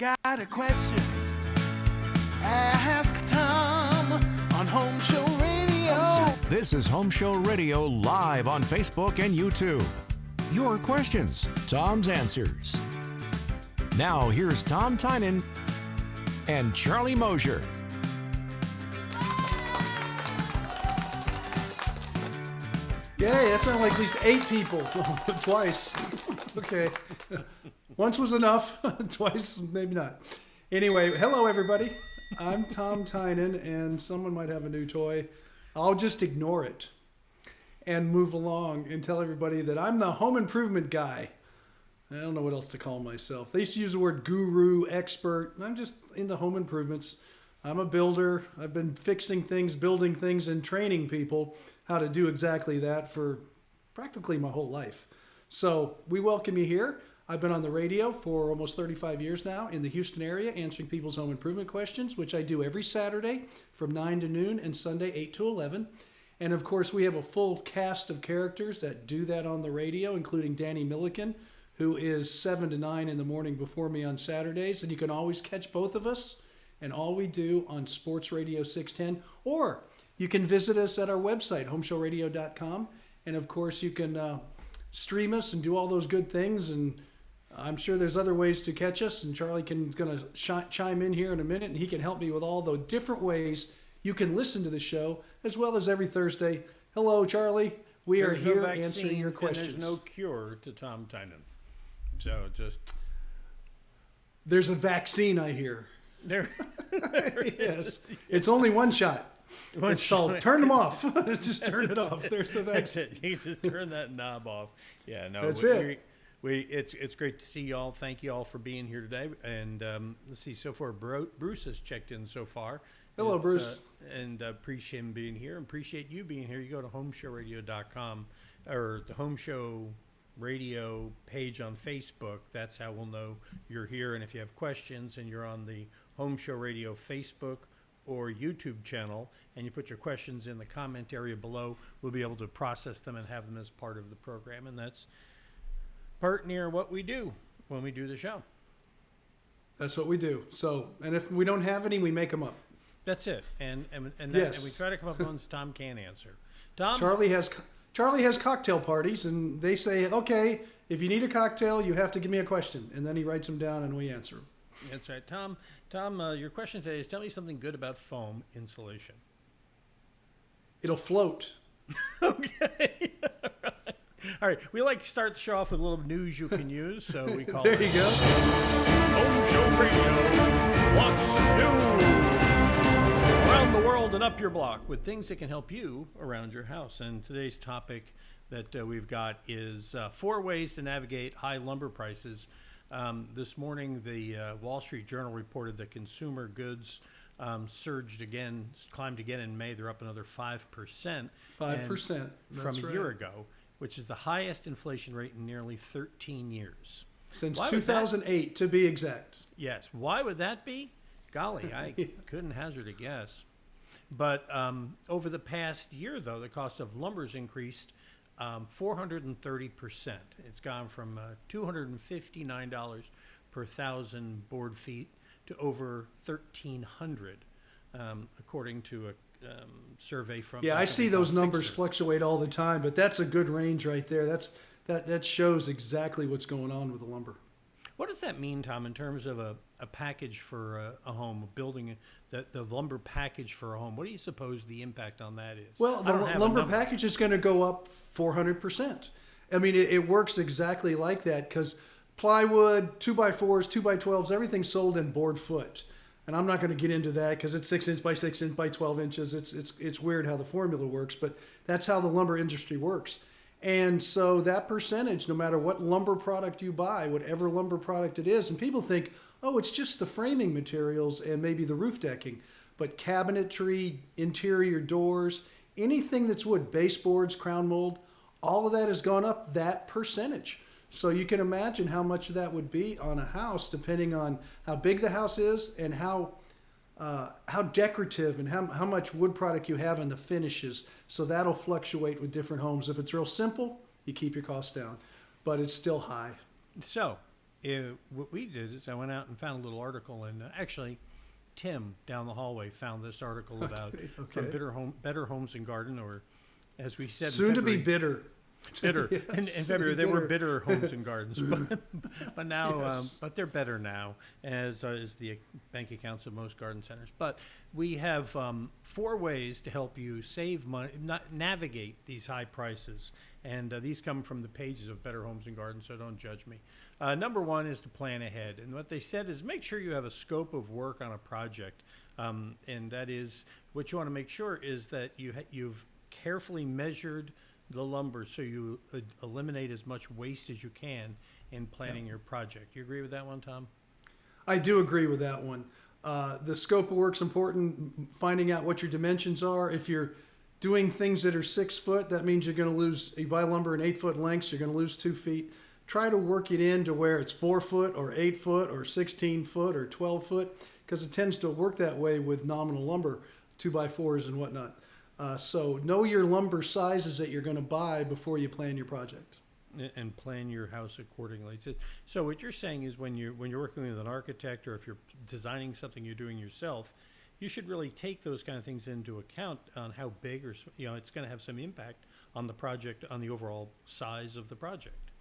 got a question. Ask Tom on Home Show Radio. This is Home Show Radio live on Facebook and YouTube. Your questions, Tom's answers. Now here's Tom Tynan and Charlie Mosier. Yay, that sounded like at least 8 people. Twice. Okay. Once was enough. Twice, maybe not. Anyway, hello everybody. I'm Tom Tynan, and someone might have a new toy. I'll just ignore it and move along and tell everybody that I'm the home improvement guy. I don't know what else to call myself. They used to use the word guru, expert. I'm just into home improvements. I'm a builder. I've been fixing things, building things, and training people how to do exactly that for practically my whole life. So we welcome you here. I've been on the radio for almost 35 years now in the Houston area, answering people's home improvement questions, which I do every Saturday from 9 to noon and Sunday 8 to 11. And of course, we have a full cast of characters that do that on the radio, including Danny Milliken, who is 7 to 9 in the morning before me on Saturdays. And you can always catch both of us and all we do on Sports Radio 610. Or you can visit us at our website, homeshowradio.com. And of course, you can stream us and do all those good things. And I'm sure there's other ways to catch us. And Charlie gonna chime in here in a minute, and he can help me with all the different ways you can listen to the show, as well as every Thursday. Hello, Charlie. We are here answering your questions. And there's no cure to Tom Tynan. So just... There's a vaccine, I hear. There yes. It's only one shot. It's called turn them off. Just turn it off. There's the vaccine. That's it. You just turn that knob off. Yeah, no. That's it. It's great to see y'all. Thank you all for being here today. And let's see, so far, Bruce has checked in so far. Hello, Bruce. And appreciate him being here. Appreciate you being here. You go to homeshowradio.com or the Home Show Radio page on Facebook. That's how we'll know you're here. And if you have questions and you're on the Home Show Radio Facebook or YouTube channel and you put your questions in the comment area below, we'll be able to process them and have them as part of the program. And that's part near what we do when we do the show. That's what we do. So, and if we don't have any, we make them up. That's it. And Yes. and we try to come up with ones Tom can answer. Tom? Charlie has cocktail parties, and they say, okay, if you need a cocktail, you have to give me a question. And then he writes them down, and we answer them. That's right. Tom, your question today is, tell me something good about foam insulation. It'll float. Okay. All right. We like to start the show off with a little news you can use, so we call There it you go. Home Show Radio What's New? Around the world and up your block with things that can help you around your house. And today's topic that we've got is 4 ways to navigate high lumber prices. This morning, the Wall Street Journal reported that consumer goods climbed again in May. They're up another 5%. 5%. From a year ago, which is the highest inflation rate in nearly 13 years. Since 2008, to be exact. Yes. Why would that be? Golly, I couldn't hazard a guess. But over the past year, though, the cost of lumber's increased 430%. It's gone from $259 per 1,000 board feet to over $1,300, according to a survey from... Yeah, I see those numbers fluctuate all the time, but that's a good range right there. That shows exactly what's going on with the lumber. What does that mean, Tom, in terms of a package for a home, building the lumber package for a home? What do you suppose the impact on that is? Well, the lumber package is going to go up 400%. I mean, it works exactly like that because plywood, 2x4s, 2x12s, everything's sold in board foot. And I'm not going to get into that because it's 6 inch by 6 inch by 12 inches. It's weird how the formula works, but that's how the lumber industry works. And so that percentage, no matter what lumber product you buy, whatever lumber product it is, and people think, oh, it's just the framing materials and maybe the roof decking. But cabinetry, interior doors, anything that's wood, baseboards, crown mold, all of that has gone up that percentage. So you can imagine how much that would be on a house, depending on how big the house is and how decorative and how much wood product you have in the finishes. So that'll fluctuate with different homes. If it's real simple, you keep your costs down, but it's still high. So what we did is I went out and found a little article, and actually, Tim down the hallway found this article about from Better Homes and Garden, or as we said, soon to be bitter. Bitter. Yes, in February, they were bitter homes and gardens, but now, Yes. but they're better now, as is the bank accounts of most garden centers. But we have 4 ways to help you save money, navigate these high prices, and these come from the pages of Better Homes and Gardens, so don't judge me. Number 1 is to plan ahead, and what they said is make sure you have a scope of work on a project, and that is what you want to make sure is that you've carefully measured the lumber so you eliminate as much waste as you can in planning your project. You agree with that one, Tom? I do agree with that one. The scope of work's important. Finding out what your dimensions are. If you're doing things that are 6 foot, that means you're going to lose. You buy lumber in 8 foot lengths, you're going to lose 2 feet. Try to work it in to where it's 4 foot or 8 foot or 16 foot or 12 foot, because it tends to work that way with nominal lumber, 2x4s and whatnot. So know your lumber sizes that you're going to buy before you plan your project. And plan your house accordingly. So what you're saying is when you're working with an architect, or if you're designing something you're doing yourself, you should really take those kind of things into account on how big, or it's going to have some impact on the project, on the overall size of the project.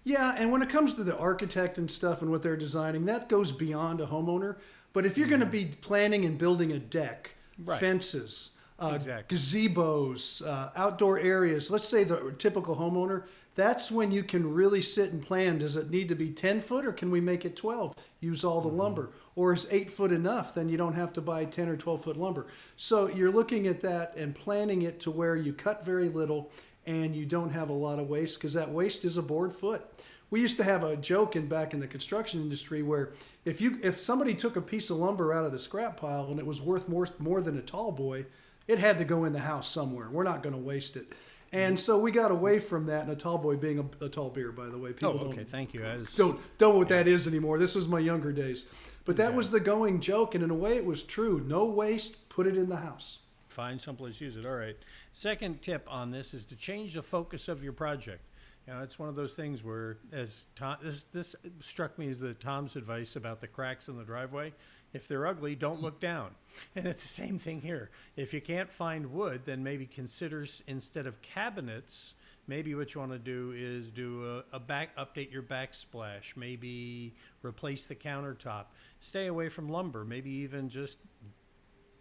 Yeah, and when it comes to the architect and stuff and what they're designing, that goes beyond a homeowner. But if you're going to be planning and building a deck, Right. fences, Exactly. gazebos, outdoor areas, let's say the typical homeowner, that's when you can really sit and plan. Does it need to be 10 foot or can we make it 12? Use all the lumber. Or is 8 foot enough? Then you don't have to buy 10 or 12 foot lumber. So you're looking at that and planning it to where you cut very little and you don't have a lot of waste, because that waste is a board foot. We used to have a joke back in the construction industry where if somebody took a piece of lumber out of the scrap pile and it was worth more than a tall boy, it had to go in the house somewhere. We're not going to waste it. And so we got away from that, and a tall boy being a tall beer, by the way. People okay, thank you. don't know what that is anymore. This was my younger days. But that was the going joke, and in a way it was true. No waste, put it in the house. Find someplace to use it. All right. Second tip on this is to change the focus of your project. It's one of those things where, as Tom, this struck me as Tom's advice about the cracks in the driveway. If they're ugly, don't look down. And it's the same thing here. If you can't find wood, then maybe consider, instead of cabinets, maybe what you want to do is do update your backsplash. Maybe replace the countertop. Stay away from lumber. Maybe even just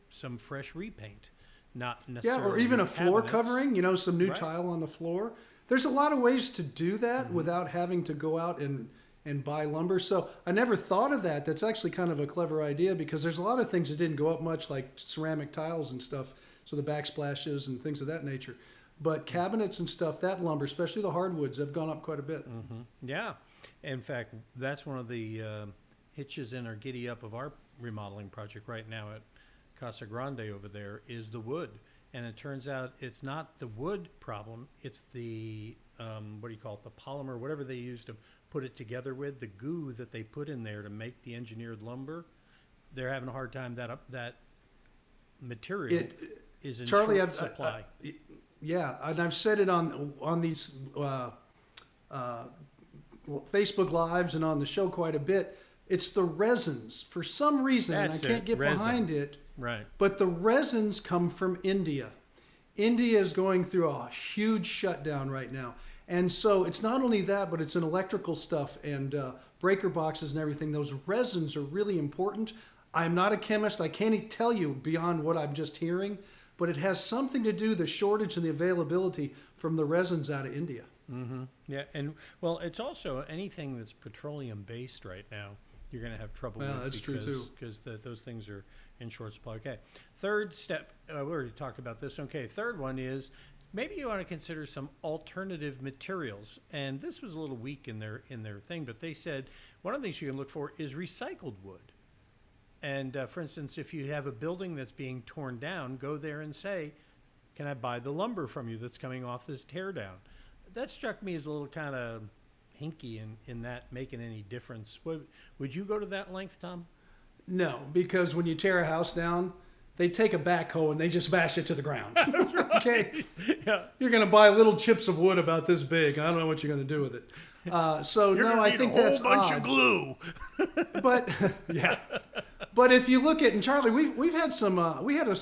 some fresh repaint. Not necessarily. Yeah, or even a floor cabinets. covering. Some new Right. tile on the floor. There's a lot of ways to do that without having to go out and buy lumber. So I never thought of that. That's actually kind of a clever idea, because there's a lot of things that didn't go up much, like ceramic tiles and stuff, so the backsplashes and things of that nature. But cabinets and stuff, that lumber, especially the hardwoods, have gone up quite a bit. Yeah. In fact, that's one of the hitches in our giddy up of our remodeling project right now at Casa Grande over there is the wood. And it turns out it's not the wood problem, it's the, what do you call it, the polymer, whatever they use to put it together with, the goo that they put in there to make the engineered lumber. They're having a hard time that material is in Charlie, short supply. Yeah, and I've said it on these Facebook Lives and on the show quite a bit. It's the resins. For some reason, and I can't get behind it, Right. but the resins come from India. India is going through a huge shutdown right now. And so it's not only that, but it's in electrical stuff and breaker boxes and everything. Those resins are really important. I'm not a chemist. I can't tell you beyond what I'm just hearing, but it has something to do, the shortage and the availability from the resins out of India. Mm-hmm. Yeah, and well, it's also anything that's petroleum based right now. You're going to have trouble with that's true too. Because those things are in short supply. Okay. Third step, we already talked about this. Okay. Third one is maybe you want to consider some alternative materials. And this was a little weak in their thing, but they said one of the things you can look for is recycled wood. And for instance, if you have a building that's being torn down, go there and say, can I buy the lumber from you that's coming off this tear down? That struck me as a little kind of hinky in that making any difference. Would you go to that length, Tom? No, because when you tear a house down, they take a backhoe and they just bash it to the ground. Okay? Yeah. You're going to buy little chips of wood about this big. I don't know what you're going to do with it. So You're no, gonna I need think a whole that's bunch odd. of glue. But yeah, but if you look at, and Charlie, we've had some. We had a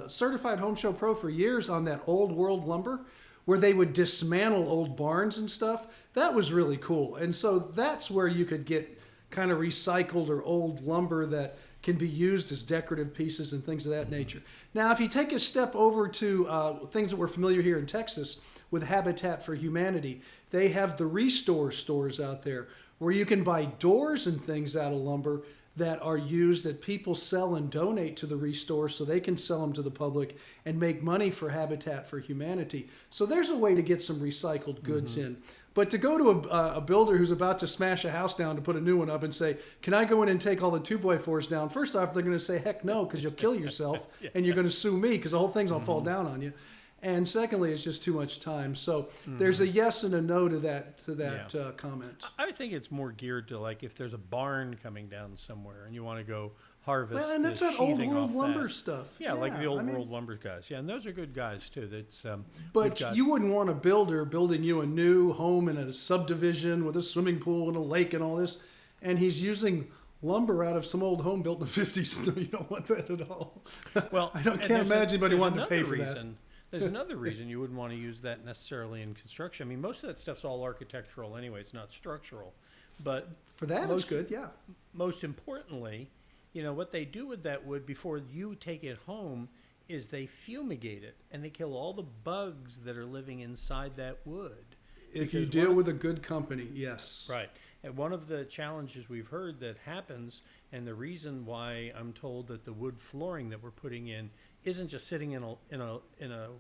certified home show pro for years on that old world lumber, where they would dismantle old barns and stuff. That was really cool. And so that's where you could get kind of recycled or old lumber that can be used as decorative pieces and things of that nature. Now, if you take a step over to things that we're familiar here in Texas with Habitat for Humanity, they have the Restore stores out there where you can buy doors and things out of lumber that are used that people sell and donate to the Restore so they can sell them to the public and make money for Habitat for Humanity. So there's a way to get some recycled goods in. But to go to a builder who's about to smash a house down to put a new one up and say, can I go in and take all the 2x4s down? First off, they're going to say, heck no, because you'll kill yourself and you're going to sue me because the whole thing's going to fall down on you. And secondly, it's just too much time. So there's a yes and a no to that comment. I think it's more geared to like if there's a barn coming down somewhere and you want to go harvest. Well, and that's the that old sheathing world off lumber that. stuff. Yeah, like the old world lumber guys. Yeah, and those are good guys too. That's But you wouldn't want a builder building you a new home in a subdivision with a swimming pool and a lake and all this, and he's using lumber out of some old home built in the 50s. No, you don't want that at all. Well, can't imagine anybody wanting to pay for that. There's another reason you wouldn't want to use that necessarily in construction. I mean, most of that stuff's all architectural anyway. It's not structural. But For that, it's good, yeah. Most importantly, you know, what they do with that wood before you take it home is they fumigate it and they kill all the bugs that are living inside that wood. If you deal with a good company, yes. Right. And one of the challenges we've heard that happens, and the reason why I'm told that the wood flooring that we're putting in isn't just sitting in a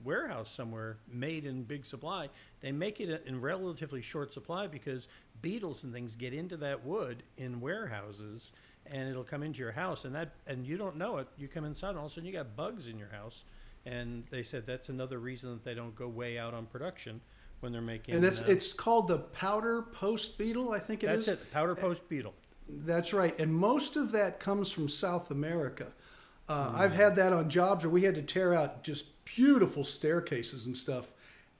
warehouse somewhere made in big supply. They make it in relatively short supply because beetles and things get into that wood in warehouses, and it'll come into your house, and you don't know it. You come inside, and all of a sudden you got bugs in your house. And they said that's another reason that they don't go way out on production when they're making. And it's called the powder post beetle, I think it is. That's it, powder post beetle. That's right. And most of that comes from South America. I've had that on jobs where we had to tear out just beautiful staircases and stuff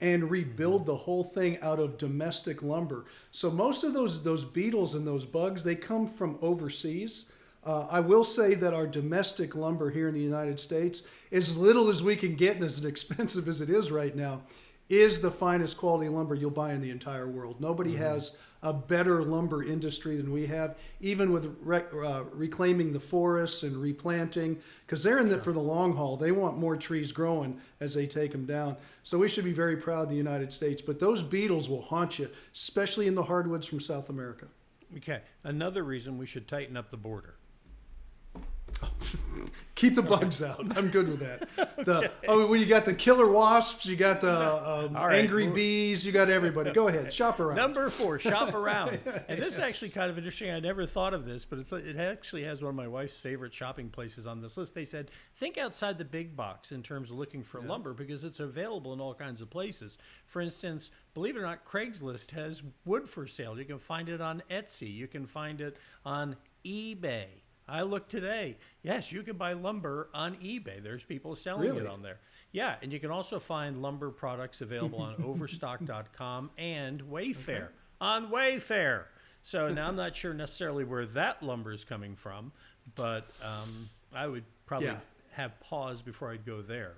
and rebuild the whole thing out of domestic lumber. So most of those beetles and those bugs, they come from overseas. I will say that our domestic lumber here in the United States, as little as we can get and as expensive as it is right now, is the finest quality lumber you'll buy in the entire world. Nobody has a better lumber industry than we have, even with reclaiming the forests and replanting, because they're in it for the long haul. They want more trees growing as they take them down. So we should be very proud of the United States. But those beetles will haunt you, especially in the hardwoods from South America. Okay, another reason we should tighten up the border. Keep the bugs out. I'm good with that. Well, you got the killer wasps, you got the angry bees, you got everybody. Go ahead, shop around. Number 4, shop around. And this is actually kind of interesting. I never thought of this, but it actually has one of my wife's favorite shopping places on this list. They said, think outside the big box in terms of looking for lumber because it's available in all kinds of places. For instance, believe it or not, Craigslist has wood for sale. You can find it on Etsy. You can find it on eBay. I looked today. Yes, you can buy lumber on eBay. There's people selling it on there. Yeah, and you can also find lumber products available on Overstock.com and Wayfair. On Wayfair. So now I'm not sure necessarily where that lumber is coming from, but I would probably have pause before I'd go there.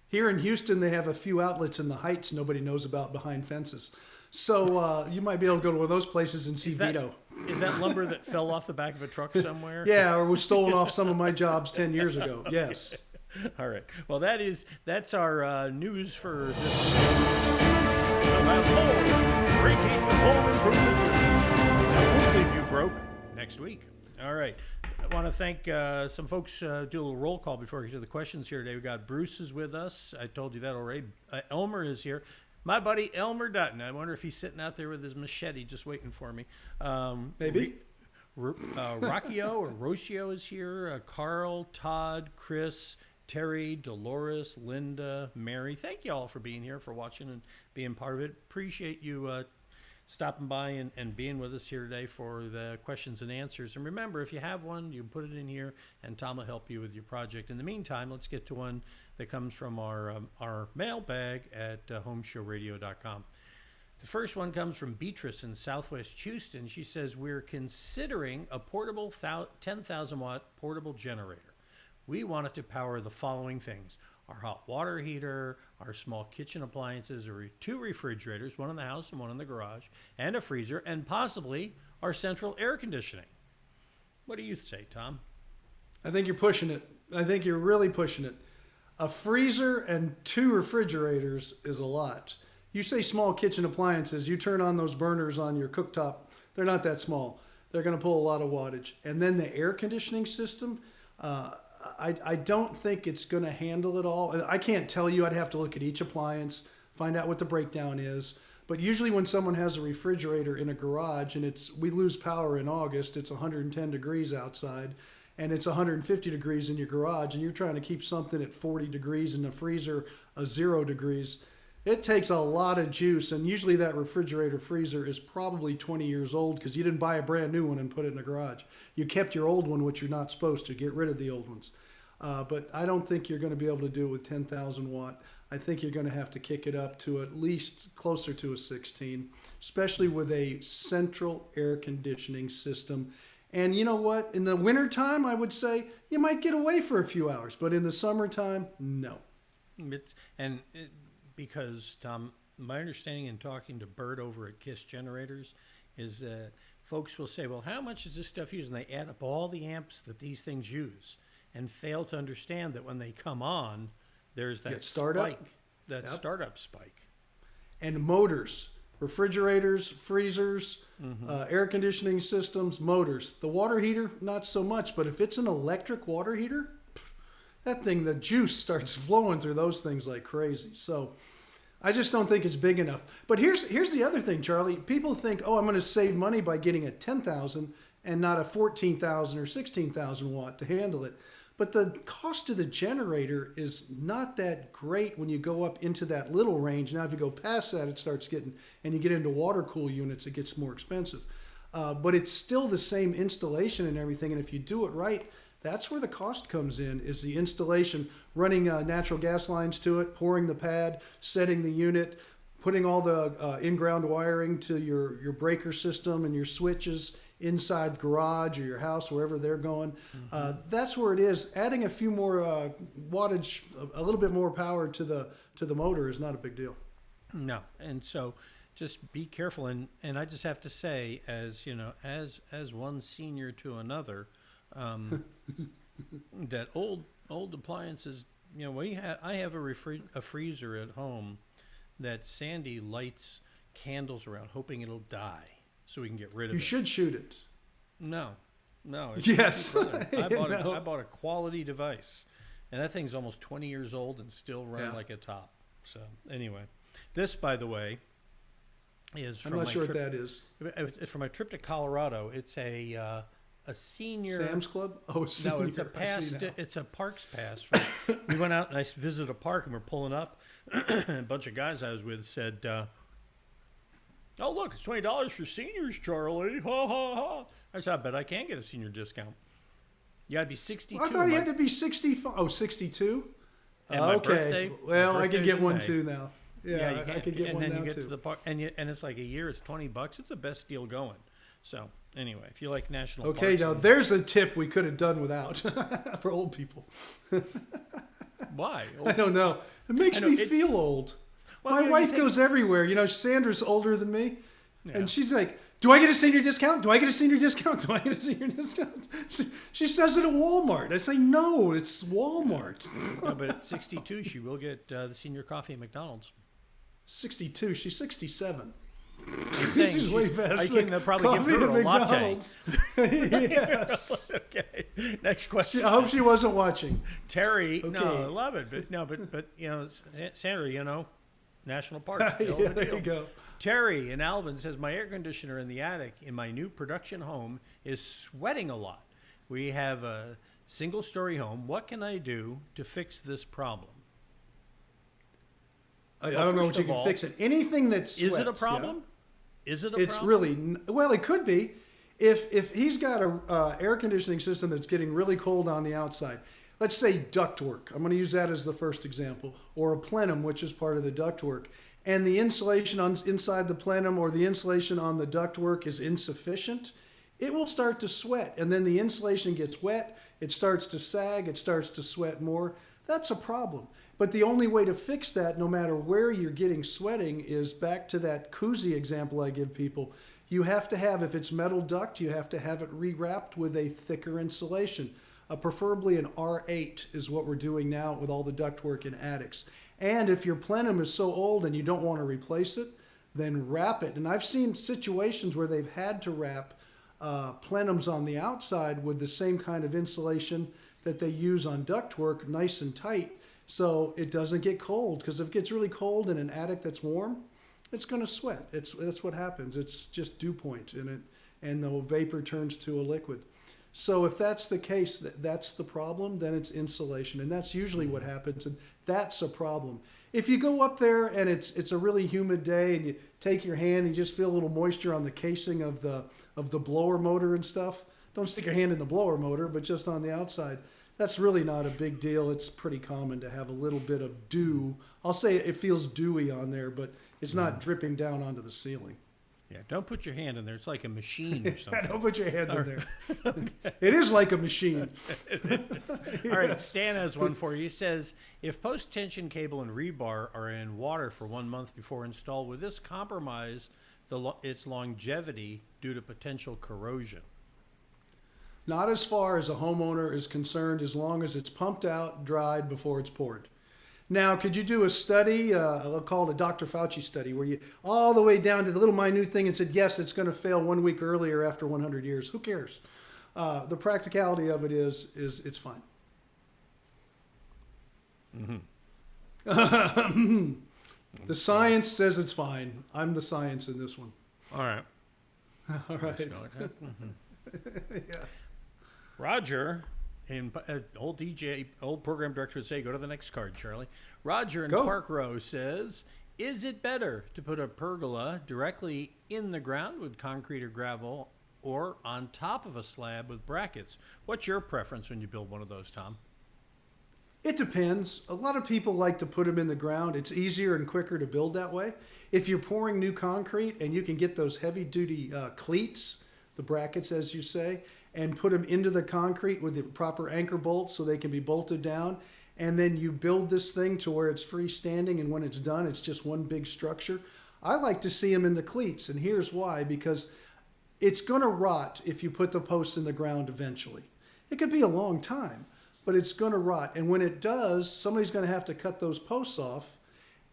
Here in Houston, they have a few outlets in the Heights nobody knows about behind fences. So you might be able to go to one of those places and see Vito. Is that lumber that fell off the back of a truck somewhere? Yeah, or was stolen off some of my jobs 10 years ago. Yes. All right. Well, that's our news for this. Breaking home improvement news. I won't leave you broke next week. All right. I want to thank some folks. Do a little roll call before we get to the questions here today. We got Bruce is with us. I told you that already. Elmer is here. My buddy Elmer Dutton. I wonder if he's sitting out there with his machete just waiting for me. Maybe. Rockio or Rocio is here. Carl, Todd, Chris, Terry, Dolores, Linda, Mary. Thank you all for being here, for watching and being part of it. Appreciate you stopping by and being with us here today for the questions and answers. And remember, if you have one, you can put it in here and Tom will help you with your project. In the meantime, let's get to one that comes from our mailbag at homeshowradio.com. The first one comes from Beatrice in Southwest Houston. She says, we're considering a portable 10,000 watt portable generator. We want it to power the following things: our hot water heater, our small kitchen appliances, or 2 refrigerators, one in the house and one in the garage, and a freezer, and possibly our central air conditioning. What do you say, Tom? I think you're pushing it. I think you're really pushing it. A freezer and 2 refrigerators is a lot. You say small kitchen appliances, you turn on those burners on your cooktop, they're not that small. They're going to pull a lot of wattage. And then the air conditioning system, I don't think it's going to handle it all. I can't tell you. I'd have to look at each appliance, find out what the breakdown is. But usually when someone has a refrigerator in a garage and we lose power in August, it's 110 degrees outside, and it's 150 degrees in your garage, and you're trying to keep something at 40 degrees in the freezer, 0 degrees. It takes a lot of juice, and usually that refrigerator freezer is probably 20 years old because you didn't buy a brand new one and put it in the garage. You kept your old one, which you're not supposed to. Get rid of the old ones. But I don't think you're going to be able to do it with 10,000 watt. I think you're going to have to kick it up to at least closer to a 16, especially with a central air conditioning system. And you know what? In the wintertime, I would say you might get away for a few hours, but in the summertime, no. Because, Tom, my understanding in talking to Bert over at KISS Generators is that folks will say, well, how much does this stuff use? And they add up all the amps that these things use and fail to understand that when they come on, there's that spike, startup spike. And motors, refrigerators, freezers, air conditioning systems, motors. The water heater, not so much, but if it's an electric water heater, that thing, the juice starts flowing through those things like crazy. So I just don't think it's big enough. But here's the other thing, Charlie. People think, oh, I'm going to save money by getting a 10,000 and not a 14,000 or 16,000 watt to handle it. But the cost of the generator is not that great when you go up into that little range. Now, if you go past that, it starts getting, and you get into water cool units, it gets more expensive. But it's still the same installation and everything. And if you do it right, that's where the cost comes in, is the installation, running natural gas lines to it, pouring the pad, setting the unit, putting all the in-ground wiring to your breaker system and your switches inside garage or your house, wherever they're going. That's where it is. Adding a few more wattage, a little bit more power to the motor is not a big deal. No, and so just be careful. And I just have to say, as you know, as one senior to another, that old appliances, you know, I have a freezer at home that Sandy lights candles around, hoping it'll die so we can get rid of it. You should shoot it. No. Yes. I bought a quality device, and that thing's almost 20 years old and still run like a top. So anyway, this, by the way, is from I'm not sure what that is. It's from my trip to Colorado. It's a senior Sam's Club? Oh, senior. No, it's a pass. It's a parks pass. We went out and I visited a park, and we're pulling up. And a bunch of guys I was with said, "Oh, look, it's $20 for seniors, Charlie." Ha ha ha! I said, "I bet I can get a senior discount." You got to be 62. I thought you had to be 65. Oh, 62? And my birthday. Well, I could get one May. too now. Yeah, I could get one now too. And then you get to the park, and it's like a year. It's $20. It's the best deal going. So anyway, if you like national parks. Okay, now there's a tip we could have done without for old people. Why? I don't know. It makes me feel old. Well, My wife goes everywhere. You know, Sandra's older than me. Yeah. And she's like, do I get a senior discount? Do I get a senior discount? Do I get a senior discount? She says it at Walmart. I say, no, it's Walmart. No, but at 62, she will get the senior coffee at McDonald's. 62? She's 67. She's way past. I can probably give her a latte. Yes. Okay. Next question. I hope she wasn't watching. Terry, okay. No, I love it, but you know, Sandra, you know, national parks. Still yeah, there you go. Terry in Alvin says, my air conditioner in the attic in my new production home is sweating a lot. We have a single-story home. What can I do to fix this problem? I don't know what you can fix it. Anything that sweats. Is it a problem? Yeah. Is it a problem? It's really, well, it could be. If he's got a air conditioning system that's getting really cold on the outside, let's say ductwork. I'm going to use that as the first example. Or a plenum, which is part of the ductwork. and the insulation inside the plenum or the insulation on the ductwork is insufficient, it will start to sweat. And then the insulation gets wet, it starts to sag, it starts to sweat more. That's a problem. But the only way to fix that, no matter where you're getting sweating, is back to that koozie example I give people. You have to have, if it's metal duct, you have to have it rewrapped with a thicker insulation. Preferably an R8 is what we're doing now with all the ductwork in attics. And if your plenum is so old and you don't want to replace it, then wrap it. And I've seen situations where they've had to wrap plenums on the outside with the same kind of insulation that they use on ductwork, nice and tight, so it doesn't get cold. Because if it gets really cold in an attic that's warm, it's going to sweat. That's what happens. It's just dew point in it, and the vapor turns to a liquid. So if that's the case, that's the problem, then it's insulation. And that's usually what happens, and that's a problem. If you go up there and it's a really humid day and you take your hand and you just feel a little moisture on the casing of the blower motor and stuff, don't stick your hand in the blower motor, but just on the outside. That's really not a big deal. It's pretty common to have a little bit of dew. I'll say it feels dewy on there, but it's not dripping down onto the ceiling. Yeah, don't put your hand in there. It's like a machine or something. Don't put your hand in there. Okay. It is like a machine. All right, Stan has one for you. He says, if post-tension cable and rebar are in water for 1 month before install, will this compromise its longevity due to potential corrosion? Not as far as a homeowner is concerned, as long as it's pumped out, dried before it's poured. Now, could you do a study, I'll call it a Dr. Fauci study, where you all the way down to the little minute thing and said, yes, it's going to fail 1 week earlier after 100 years? Who cares? The practicality of it is it's fine. Mm-hmm. The science says it's fine. I'm the science in this one. All right. All right. Yeah. Roger, old program director would say, go to the next card, Charlie. Roger in Park Row says, is it better to put a pergola directly in the ground with concrete or gravel or on top of a slab with brackets? What's your preference when you build one of those, Tom? It depends. A lot of people like to put them in the ground. It's easier and quicker to build that way. If you're pouring new concrete and you can get those heavy-duty cleats, the brackets, as you say, and put them into the concrete with the proper anchor bolts so they can be bolted down, and then you build this thing to where it's freestanding, and when it's done, it's just one big structure. I like to see them in the cleats, and here's why. Because it's going to rot if you put the posts in the ground eventually. It could be a long time, but it's going to rot. And when it does, somebody's going to have to cut those posts off,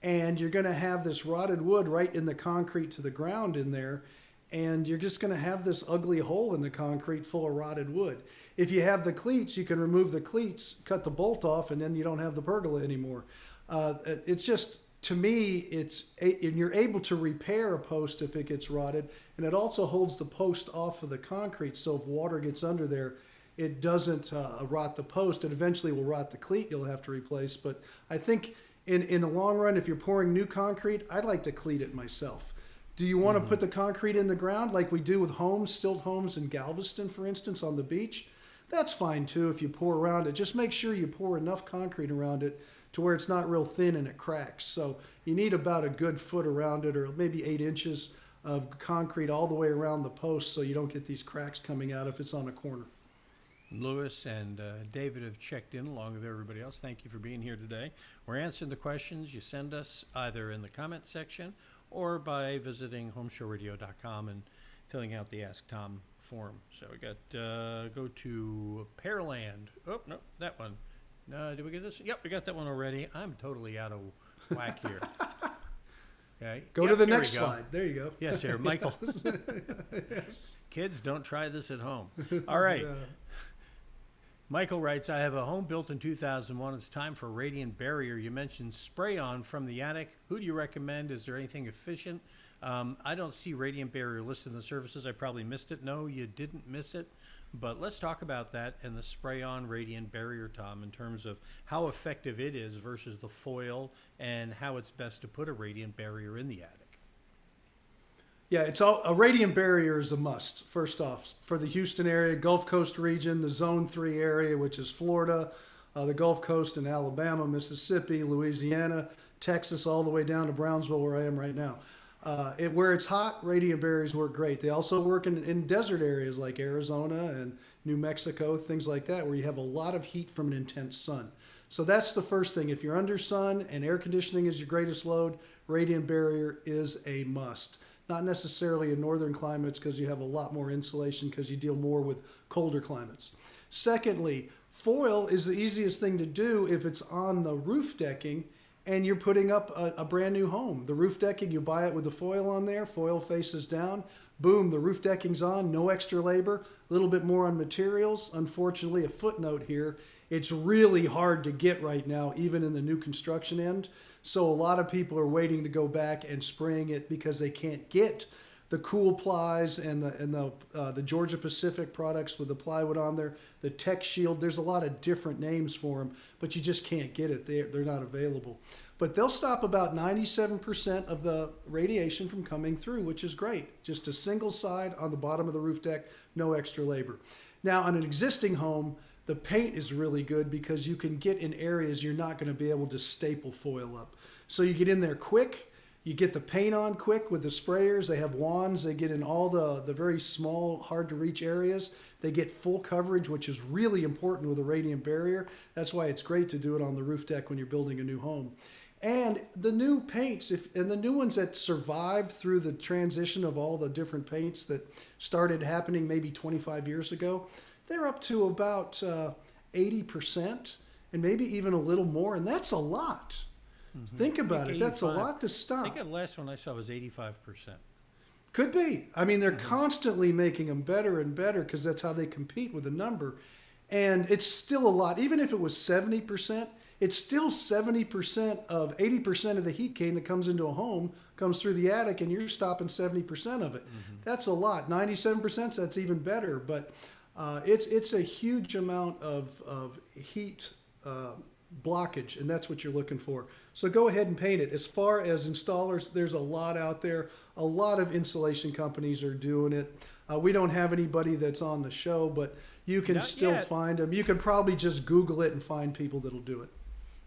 and you're going to have this rotted wood right in the concrete to the ground in there, and you're just going to have this ugly hole in the concrete full of rotted wood. If you have the cleats, you can remove the cleats, cut the bolt off, and then you don't have the pergola anymore. It's just, to me, and you're able to repair a post if it gets rotted, and it also holds the post off of the concrete, so if water gets under there, it doesn't rot the post. It eventually will rot the cleat you'll have to replace. But I think in the long run, if you're pouring new concrete, I'd like to cleat it myself. Do you want to put the concrete in the ground like we do with homes, stilt homes in Galveston, for instance, on the beach? That's fine too if you pour around it. Just make sure you pour enough concrete around it to where it's not real thin and it cracks. So you need about a good foot around it, or maybe 8 inches of concrete all the way around the post so you don't get these cracks coming out if it's on a corner. Lewis and David have checked in along with everybody else. Thank you for being here today. We're answering the questions you send us either in the comment section or by visiting homeshowradio.com and filling out the AskTom form. So we got, go to Pearland. Oh, no, that one. Did we get this? Yep, we got that one already. I'm totally out of whack here. Okay. Go to the next slide. There you go. Yes, here, Michael. Yes. Kids, don't try this at home. All right. Michael writes, I have a home built in 2001. It's time for radiant barrier. You mentioned spray-on from the attic. Who do you recommend? Is there anything efficient? I don't see radiant barrier listed in the services. I probably missed it. No, you didn't miss it. But let's talk about that and the spray-on radiant barrier, Tom, in terms of how effective it is versus the foil and how it's best to put a radiant barrier in the attic. Yeah, a radiant barrier is a must. First off, for the Houston area, Gulf Coast region, the Zone 3 area, which is Florida, the Gulf Coast in Alabama, Mississippi, Louisiana, Texas all the way down to Brownsville, where I am right now. Where it's hot, radiant barriers work great. They also work in desert areas like Arizona and New Mexico, things like that, where you have a lot of heat from an intense sun. So that's the first thing. If you're under sun and air conditioning is your greatest load, radiant barrier is a must. Not necessarily in northern climates because you have a lot more insulation because you deal more with colder climates. Secondly, foil is the easiest thing to do if it's on the roof decking and you're putting up a brand new home. The roof decking, you buy it with the foil on there, foil faces down, boom, the roof decking's on, no extra labor, a little bit more on materials. Unfortunately, a footnote here, it's really hard to get right now, even in the new construction end. So a lot of people are waiting to go back and spraying it because they can't get the Cool Plies and the Georgia Pacific products with the plywood on there, the Tech Shield. There's a lot of different names for them, but you just can't get it. They're not available. But they'll stop about 97% of the radiation from coming through, which is great. Just a single side on the bottom of the roof deck, no extra labor. Now, on an existing home, the paint is really good because you can get in areas you're not going to be able to staple foil up. So you get in there quick. You get the paint on quick with the sprayers. They have wands. They get in all the very small, hard to reach areas. They get full coverage, which is really important with a radiant barrier. That's why it's great to do it on the roof deck when you're building a new home. And the new paints, and the new ones that survived through the transition of all the different paints that started happening maybe 25 years ago, they're up to about 80% and maybe even a little more. And that's a lot. Mm-hmm. Think about it. That's a lot to stop. I think the last one I saw was 85%. Could be. I mean, they're constantly making them better and better because that's how they compete with the number. And it's still a lot. Even if it was 70%, it's still 70% of 80% of the heat gain that comes into a home comes through the attic, and you're stopping 70% of it. Mm-hmm. That's a lot. 97%, that's even better. But it's a huge amount of heat blockage, and that's what you're looking for. So go ahead and paint it. As far as installers, there's a lot out there. A lot of insulation companies are doing it. We don't have anybody that's on the show, but you can still find them. You could probably just Google it and find people that'll do it.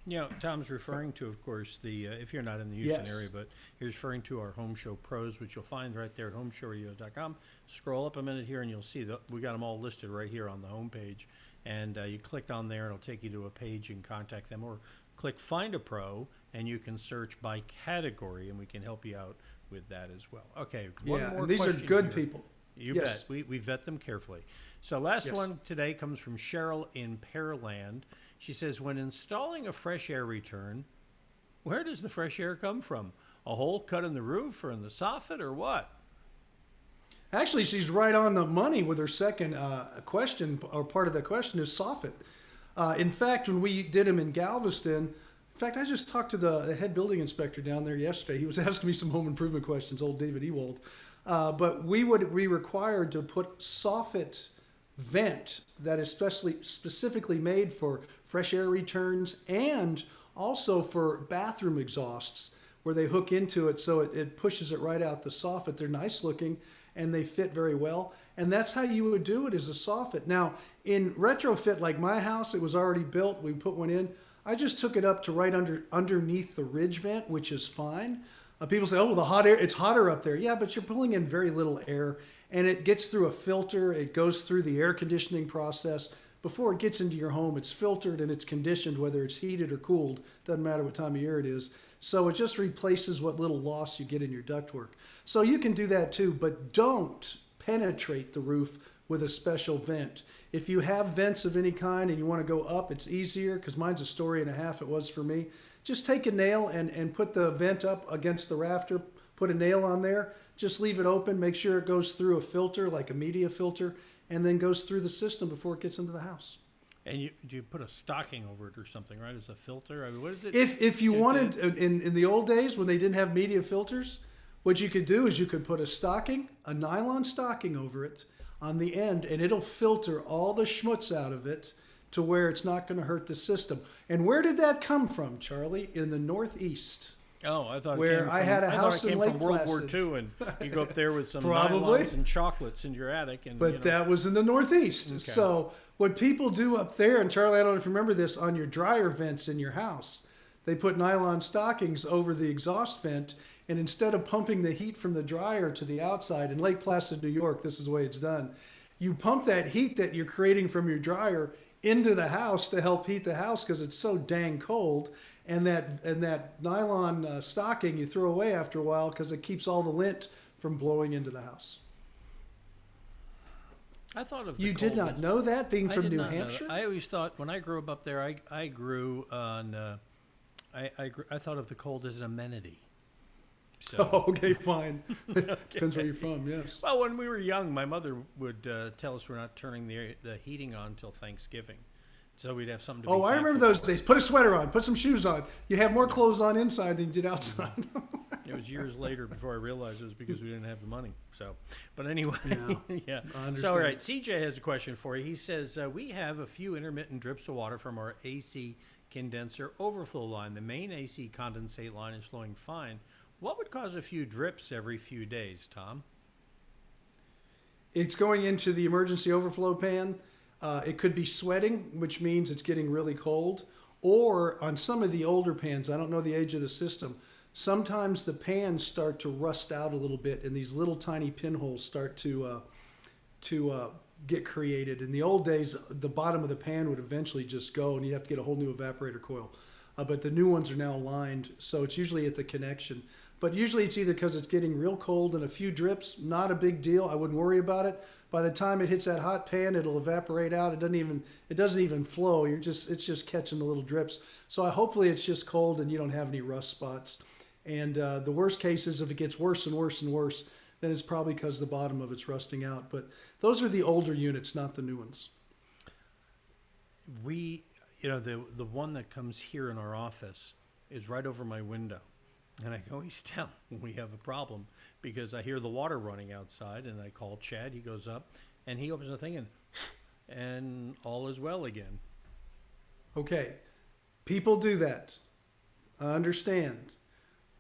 You know, Tom's referring to, of course, the if you're not in the Houston area, but he's referring to our Home Show Pros, which you'll find right there at homeshowradio.com. Scroll up a minute here, and you'll see that we got them all listed right here on the homepage. And you click on there, and it'll take you to a page. You can contact them, or click Find a Pro, and you can search by category, and we can help you out with that as well. Okay, one more and these are question good here. people. You bet. We vet them carefully. So last one today comes from Cheryl in Pearland. She says, when installing a fresh air return, where does the fresh air come from? A hole cut in the roof or in the soffit or what? Actually, she's right on the money with her second question, or part of the question is soffit. In fact, when we did them in Galveston, in fact, I just talked to the head building inspector down there yesterday. He was asking me some home improvement questions, old David Ewald. But we would be required to put soffit vent that is specifically made for fresh air returns and also for bathroom exhausts where they hook into it so it pushes it right out the soffit. They're nice looking and they fit very well. And that's how you would do it, is a soffit. Now, in retrofit like my house, it was already built. We put one in. I just took it up to right underneath the ridge vent, which is fine. People say, oh, the hot air, it's hotter up there. Yeah, but you're pulling in very little air, and it gets through a filter. It goes through the air conditioning process. Before it gets into your home, it's filtered and it's conditioned, whether it's heated or cooled. Doesn't matter what time of year it is. So it just replaces what little loss you get in your ductwork. So you can do that too, but don't penetrate the roof with a special vent. If you have vents of any kind and you want to go up, it's easier, because mine's 1.5 stories, it was for me. Just take a nail and put the vent up against the rafter, put a nail on there, just leave it open, make sure it goes through a filter, like a media filter, and then goes through the system before it gets into the house. And you put a stocking over it or something, right, as a filter? I mean, what is it? If you wanted, in the old days when they didn't have media filters, what you could do is you could put a nylon stocking over it on the end, and it'll filter all the schmutz out of it to where it's not going to hurt the system. And where did that come from, Charlie? In the Northeast. Oh, I thought where it came I had a house in Lake from World Placid. War II, and you go up there with some Probably. nylons and chocolates in your attic. But that was in the Northeast. Okay. So what people do up there, and Charlie, I don't know if you remember this, on your dryer vents in your house, they put nylon stockings over the exhaust vent, and instead of pumping the heat from the dryer to the outside, in Lake Placid, New York, this is the way it's done. You pump that heat that you're creating from your dryer into the house to help heat the house because it's so dang cold. And that nylon stocking you throw away after a while because it keeps all the lint from blowing into the house. I thought of You did not know that, being from New know Hampshire? that. I always thought when I grew up there, I grew on. I thought of the cold as an amenity. So. Oh, okay, fine. Depends where you're from, yes. Well, when we were young, my mother would tell us we're not turning the heating on until Thanksgiving, so we'd have something to. Oh, I remember those days. Put a sweater on. Put some shoes on. You have more clothes on inside than you did outside. It was years later before I realized it was because we didn't have the money. So, but anyway, yeah. I understand. So, all right, CJ has a question for you. He says, we have a few intermittent drips of water from our AC condenser overflow line. The main AC condensate line is flowing fine. What would cause a few drips every few days, Tom? It's going into the emergency overflow pan. It could be sweating, which means it's getting really cold. Or on some of the older pans, I don't know the age of the system, sometimes the pans start to rust out a little bit and these little tiny pinholes start to get created. In the old days, the bottom of the pan would eventually just go and you'd have to get a whole new evaporator coil. But the new ones are now lined, so it's usually at the connection. But usually it's either because it's getting real cold and a few drips, not a big deal. I wouldn't worry about it. By the time it hits that hot pan, it'll evaporate out. It doesn't even flow. It's just catching the little drips. So hopefully it's just cold and you don't have any rust spots. And the worst case is if it gets worse and worse and worse, then it's probably because the bottom of it's rusting out. But those are the older units, not the new ones. The one that comes here in our office is right over my window. And I can always tell when we have a problem because I hear the water running outside and I call Chad. He goes up and he opens the thing and all is well again. Okay. People do that. I understand.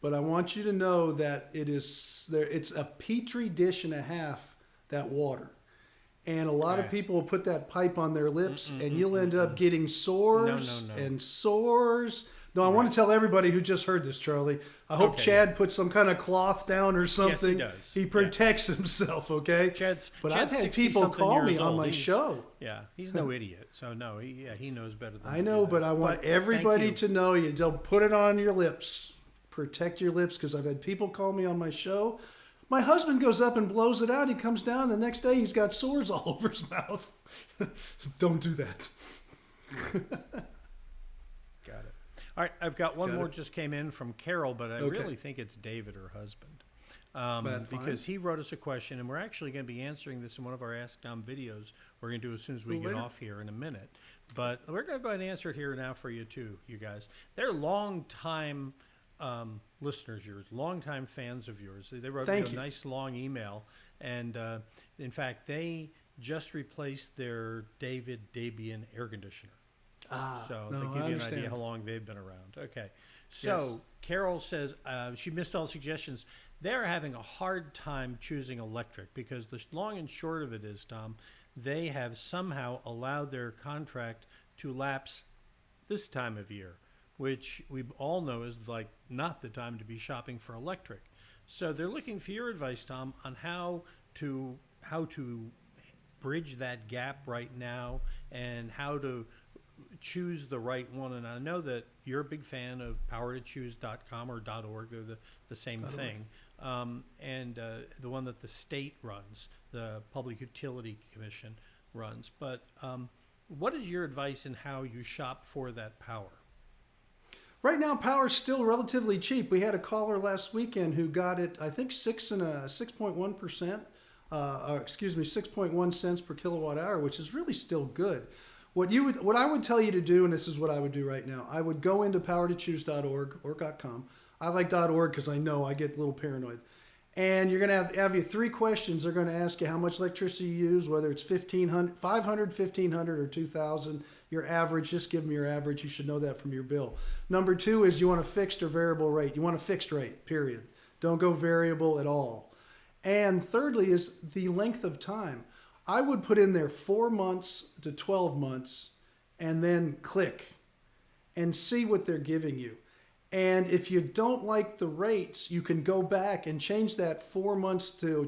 But I want you to know that it's a petri dish and a half, that water. And a lot of people will put that pipe on their lips and you'll end up getting sores and sores. No, I want to tell everybody who just heard this, Charlie. I hope Chad puts some kind of cloth down or something. Yes, he does. He protects himself, okay? Chad's I've had people call me on my show. Yeah, he's no idiot. So, no, he knows better than I know, but I want everybody to know you don't put it on your lips. Protect your lips, because I've had people call me on my show. My husband goes up and blows it out. He comes down. The next day, he's got sores all over his mouth. Don't do that. Got it. All right, I've got one more just came in from Carol, but I really think it's David, her husband. Because he wrote us a question, and we're actually going to be answering this in one of our AskTom videos we're going to do as soon as we get off here in a minute. But we're going to go ahead and answer it here now for you, too, you guys. They're long-time listeners yours, longtime fans of yours. They wrote me a nice long email, and in fact, they just replaced their David Debian air conditioner. So to give you an idea how long they've been around. Okay, so Carol says she missed all suggestions. They're having a hard time choosing electric because the long and short of it is, Tom, they have somehow allowed their contract to lapse this time of year, which we all know is like not the time to be shopping for electric. So they're looking for your advice, Tom, on how to bridge that gap right now and how to choose the right one. And I know that you're a big fan of powertochoose.com or .org. They're the same thing. And the one that the state runs, the Public Utility Commission runs. But what is your advice in how you shop for that power? Right now, power's still relatively cheap. We had a caller last weekend who got it, I think 6.1%. 6.1 cents per kilowatt hour, which is really still good. What I would tell you to do, and this is what I would do right now, I would go into powertochoose.org or .com. I like .org because I know I get a little paranoid. And you're going to have you 3 questions. They're going to ask you how much electricity you use, whether it's 500, 1500, or 2000. Your average, just give them your average. You should know that from your bill. Number 2 is you want a fixed or variable rate. You want a fixed rate, period. Don't go variable at all. And thirdly is the length of time. I would put in there 4 months to 12 months and then click and see what they're giving you. And if you don't like the rates, you can go back and change that 4 months to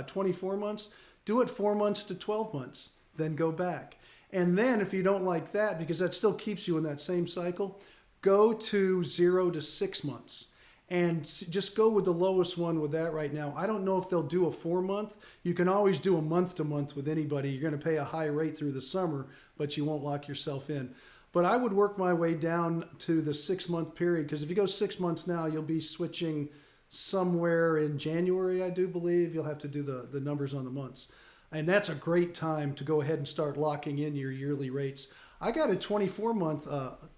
24 months. Do it 4 months to 12 months, then go back. And then if you don't like that, because that still keeps you in that same cycle, go to 0 to 6 months. And just go with the lowest one with that right now. I don't know if they'll do a 4 month. You can always do a month to month with anybody. You're going to pay a high rate through the summer, but you won't lock yourself in. But I would work my way down to the 6 month period, because if you go 6 months now, you'll be switching somewhere in January, I do believe. You'll have to do the numbers on the months. And that's a great time to go ahead and start locking in your yearly rates. I got a 24 month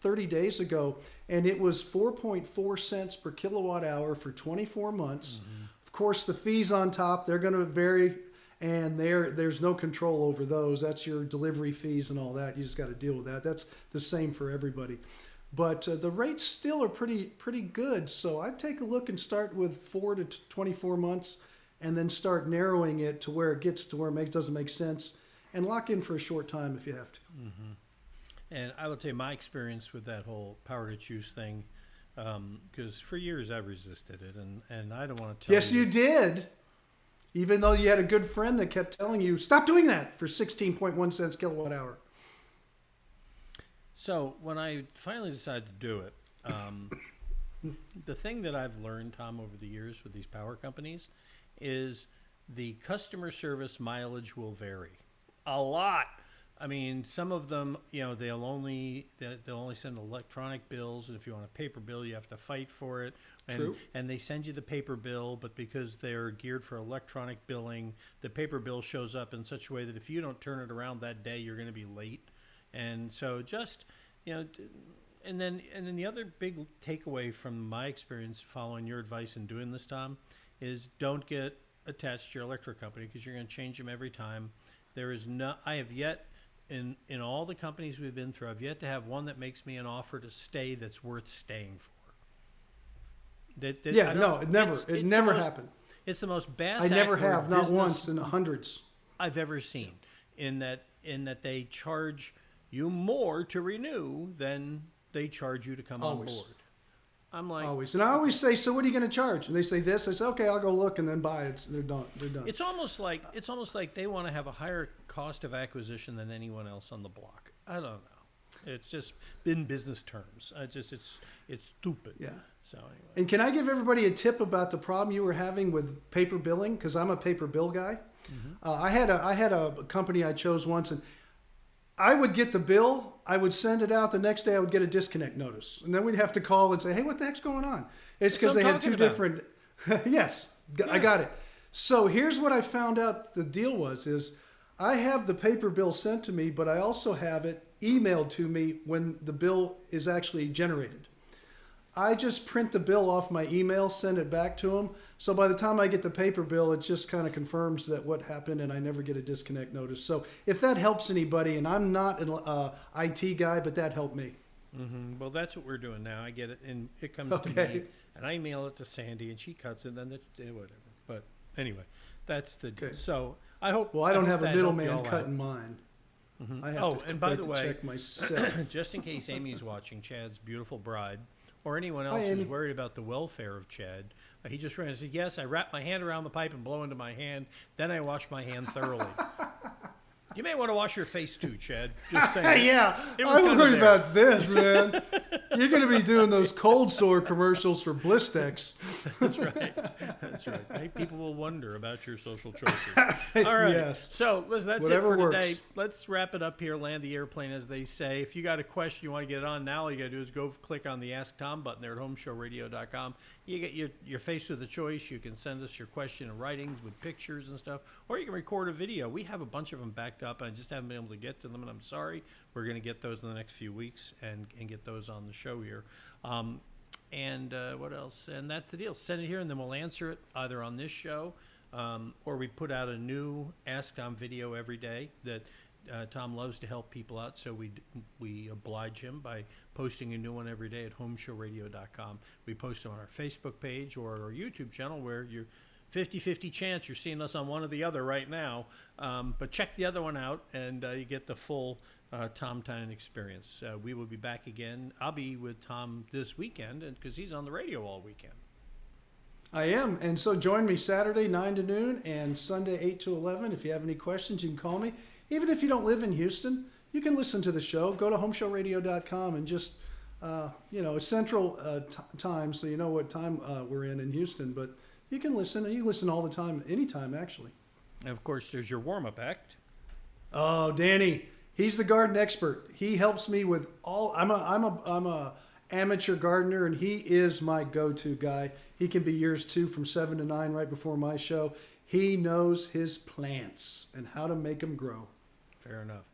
30 days ago, and it was 4.4 cents per kilowatt hour for 24 months. Mm-hmm. Of course, the fees on top, they're going to vary, and there's no control over those. That's your delivery fees and all that. You just got to deal with that. That's the same for everybody. But the rates still are pretty good. So I'd take a look and start with 4 to 24 months, and then start narrowing it to where it gets to where it doesn't make sense, and lock in for a short time if you have to. Mm-hmm. And I will tell you my experience with that whole power to choose thing, because for years I've resisted it, and I don't want to tell you. Yes, you did. Even though you had a good friend that kept telling you, stop doing that for 16.1 cents kilowatt hour. So when I finally decided to do it, the thing that I've learned, Tom, over the years with these power companies is the customer service mileage will vary a lot. I mean, some of them, they'll only send electronic bills, and if you want a paper bill, you have to fight for it. True. And they send you the paper bill, but because they're geared for electronic billing, the paper bill shows up in such a way that if you don't turn it around that day, you're going to be late. And so just, and then the other big takeaway from my experience following your advice and doing this, Tom, is don't get attached to your electric company, because you're going to change them every time. I have yet, in all the companies we've been through, I've yet to have one that makes me an offer to stay that's worth staying for. It never happened. It's the most bass. I never have, not once in the hundreds I've ever seen. In that they charge you more to renew than they charge you to come Always. on board. I'm like, always, and I always say, so what are you going to charge? And they say this. I say, okay, I'll go look, and then buy it. They're done. It's almost like they want to have a higher cost of acquisition than anyone else on the block. I don't know. It's just in business terms. It's stupid. Yeah. So anyway. And can I give everybody a tip about the problem you were having with paper billing? Because I'm a paper bill guy. Mm-hmm. I had a company I chose once, and I would get the bill. I would send it out. The next day, I would get a disconnect notice, and then we'd have to call and say, "Hey, what the heck's going on?" It's because they had two different. Yes, yeah. I got it. So here's what I found out. The deal is I have the paper bill sent to me, but I also have it emailed to me when the bill is actually generated. I just print the bill off my email, send it back to them. So by the time I get the paper bill, it just kind of confirms that what happened, and I never get a disconnect notice. So if that helps anybody, and I'm not an IT guy, but that helped me. Mm-hmm. Well, that's what we're doing now. I get it, and it comes to me, and I email it to Sandy, and she cuts it, and then whatever. But anyway, that's the deal. So I hope. Well, I don't have a middleman cutting mine. Mm-hmm. I have to and by the way, check myself. Just in case Amy's watching, Chad's beautiful bride, or anyone else who's worried about the welfare of Chad, he just ran and said, "Yes, I wrap my hand around the pipe and blow into my hand. Then I wash my hand thoroughly." You may want to wash your face too, Chad. Just saying. Yeah, I'm worried about this, man. You're going to be doing those cold sore commercials for Blistex. That's right. That's right. Right? People will wonder about your social choices. All right. Yes. So, listen, that's Whatever it for today. works. Let's wrap it up here. Land the airplane, as they say. If you got a question you want to get on now, all you got to do is go click on the Ask Tom button there at homeshowradio.com. You get you're faced with a choice. You can send us your question in writing with pictures and stuff, or you can record a video. We have a bunch of them backed up, and I just haven't been able to get to them, and I'm sorry. We're going to get those in the next few weeks and get those on the show here. And what else? And that's the deal. Send it here, and then we'll answer it either on this show, or we put out a new Ask Tom video every day that Tom loves to help people out, so we oblige him by posting a new one every day at homeshowradio.com. We post them on our Facebook page or our YouTube channel, where 50-50 chance you're seeing us on one or the other right now. But check the other one out, and you get the full Tom Tynan experience. We will be back again. I'll be with Tom this weekend because he's on the radio all weekend. I am. And so join me Saturday, 9 to noon, and Sunday, 8 to 11. If you have any questions, you can call me. Even if you don't live in Houston, you can listen to the show. Go to homeshowradio.com and just, it's central time, so you know what time we're in Houston. But you can listen, and you listen all the time, anytime, actually. And, of course, there's your warm-up act. Oh, Danny. He's the garden expert. He helps me with all. I'm a amateur gardener, and he is my go-to guy. He can be yours too, from 7 to 9, right before my show. He knows his plants and how to make them grow. Fair enough.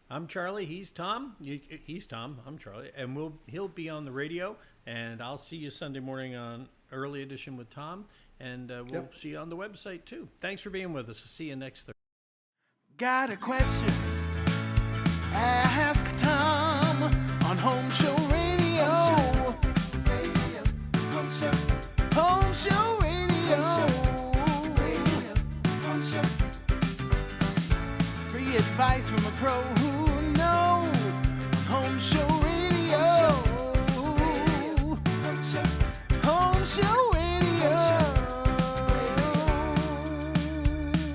I'm Charlie. He's Tom. He's Tom. I'm Charlie, and he'll be on the radio. And I'll see you Sunday morning on Early Edition with Tom, and we'll see you on the website too. Thanks for being with us. I'll see you next Thursday. Got a question? Ask Tom on Home Show Radio. Home Show Radio. Free advice from a pro who knows. Home Show Radio. Home Show